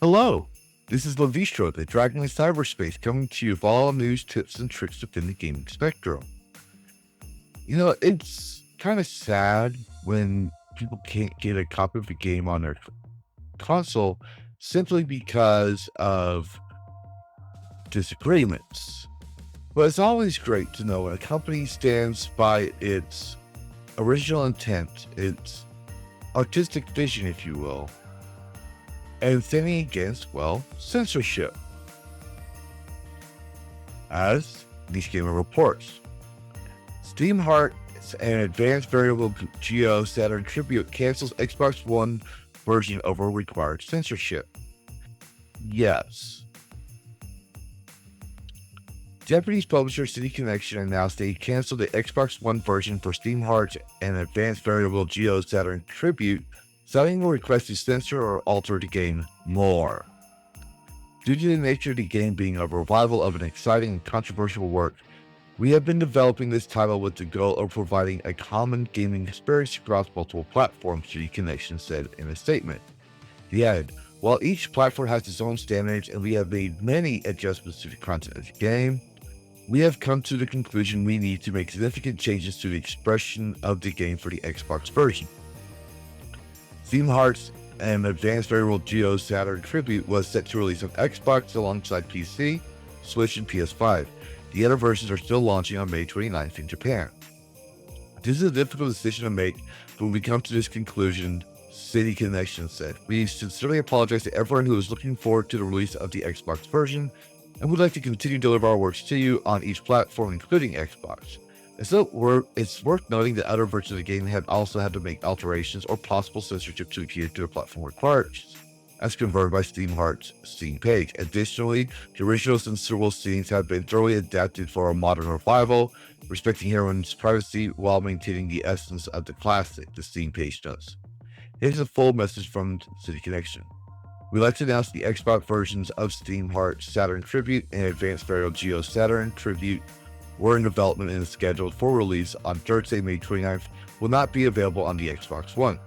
Hello, this is Lavistro, the Dragon in Cyberspace, coming to you with all news, tips, and tricks within the gaming spectrum. It's kind of sad when people can't get a copy of the game on their console simply because of disagreements. But it's always great to know when a company stands by its original intent, its artistic vision, if you will, and standing against, well, censorship. As Niche Gamer reports, Steam Hearts and Advanced Variable Geo Saturn Tribute cancels Xbox One version over required censorship. Yes. Japanese publisher City Connection announced they canceled the Xbox One version for Steam Hearts and Advanced Variable Geo Saturn Tribute, citing a request to censor or alter the game more. Due to the nature of the game being a revival of an exciting and controversial work, we have been developing this title with the goal of providing a common gaming experience across multiple platforms, City Connection said in a statement. He added, while each platform has its own standards and we have made many adjustments to the content of the game, we have come to the conclusion we need to make significant changes to the expression of the game for the Xbox version. Steam Hearts and Advanced Variable Geo Saturn Tribute was set to release on Xbox alongside PC, Switch, and PS5. The other versions are still launching on May 29th in Japan. This is a difficult decision to make, but when we come to this conclusion, City Connection said, we sincerely apologize to everyone who is looking forward to the release of the Xbox version, and would like to continue to deliver our works to you on each platform, including Xbox. It's worth noting that other versions of the game had also had to make alterations or possible censorship to adhere to the platform requirements, as confirmed by Steam Hearts' Steam page. Additionally, the original censorable scenes have been thoroughly adapted for a modern revival, respecting everyone's privacy while maintaining the essence of the classic, the Steam page does. Here's a full message from City Connection. We'd like to announce the Xbox versions of Steam Hearts Saturn Tribute and Advanced Variable Geo Saturn Tribute were in development and scheduled for release on Thursday, May 29th, will not be available on the Xbox One.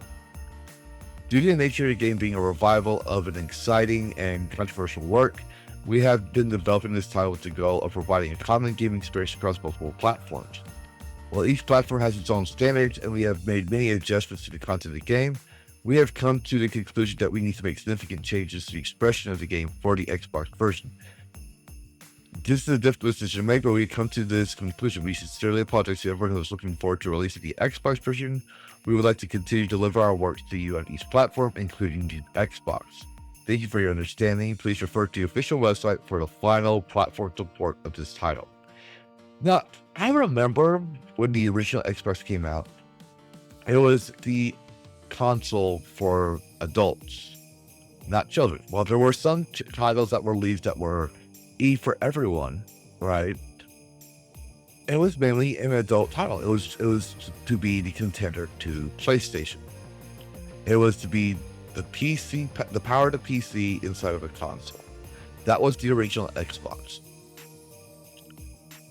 Due to the nature of the game being a revival of an exciting and controversial work, we have been developing this title with the goal of providing a common gaming experience across multiple platforms. While each platform has its own standards and we have made many adjustments to the content of the game, we have come to the conclusion that we need to make significant changes to the expression of the game for the Xbox version. This is a difficult decision to make, but we come to this conclusion. We sincerely apologize to everyone who is looking forward to releasing the Xbox version. We would like to continue to deliver our works to you on each platform, including the Xbox. Thank you for your understanding. Please refer to the official website for the final platform support of this title. Now, I remember when the original Xbox came out, it was the console for adults, not children. While there were some titles that were released that were for everyone, right? It was mainly an adult title. It was to be the contender to PlayStation. It was to be the PC, the power of the PC inside of a console. That was the original Xbox.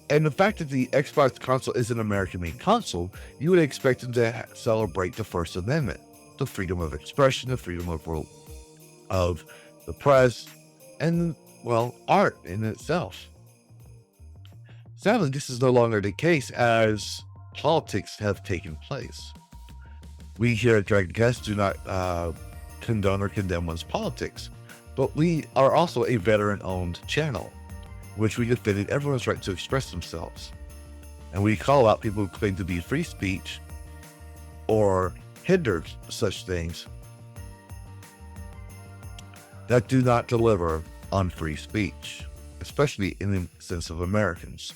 And the fact that the Xbox console is an American-made console, you would expect them to celebrate the First Amendment, the freedom of expression, the freedom of the press, and well, art in itself. Sadly, this is no longer the case as politics have taken place. We here at DragonCast do not condone or condemn one's politics, but we are also a veteran-owned channel, which we defended everyone's right to express themselves. And we call out people who claim to be free speech or hinder such things that do not deliver on free speech, especially in the sense of Americans.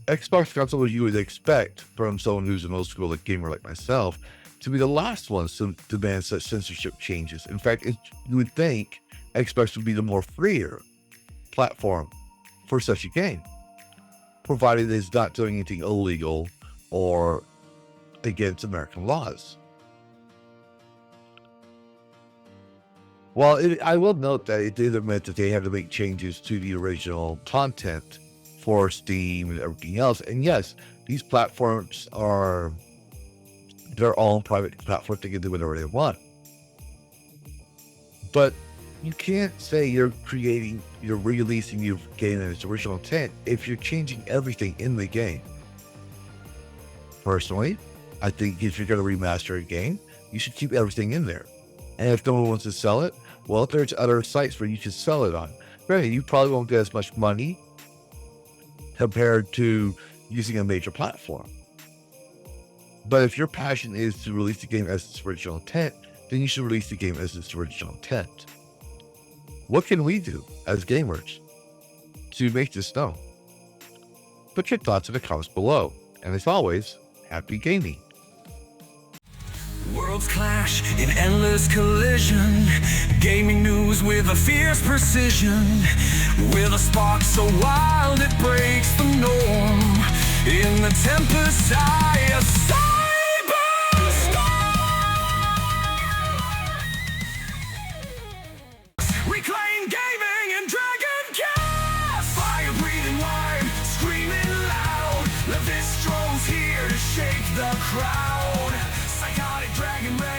Xbox console, you would expect from someone who's an old school gamer like myself, to be the last ones to demand such censorship changes. In fact, you would think Xbox would be the more freer platform for such a game, provided it's not doing anything illegal or against American laws. Well, I will note that it did admit that they had to make changes to the original content for Steam and everything else. And yes, these platforms are their own private platform. They can do whatever they want. But you can't say you're releasing your game in its original intent if you're changing everything in the game. Personally, I think if you're going to remaster a game, you should keep everything in there. And if no one wants to sell it, well, there's other sites where you can sell it on. Granted, you probably won't get as much money compared to using a major platform. But if your passion is to release the game as its original intent, then you should release the game as its original intent. What can we do as gamers to make this known? Put your thoughts in the comments below. And as always, happy gaming. Worlds clash in endless collision. Gaming news with a fierce precision. With a spark so wild it breaks the norm. In the tempest eye of cyberstorm. Reclaim gaming in Dragon Cast. Fire breathing wide, screaming loud. Lavistro's here to shake the crowd. Psychotic dragon ready.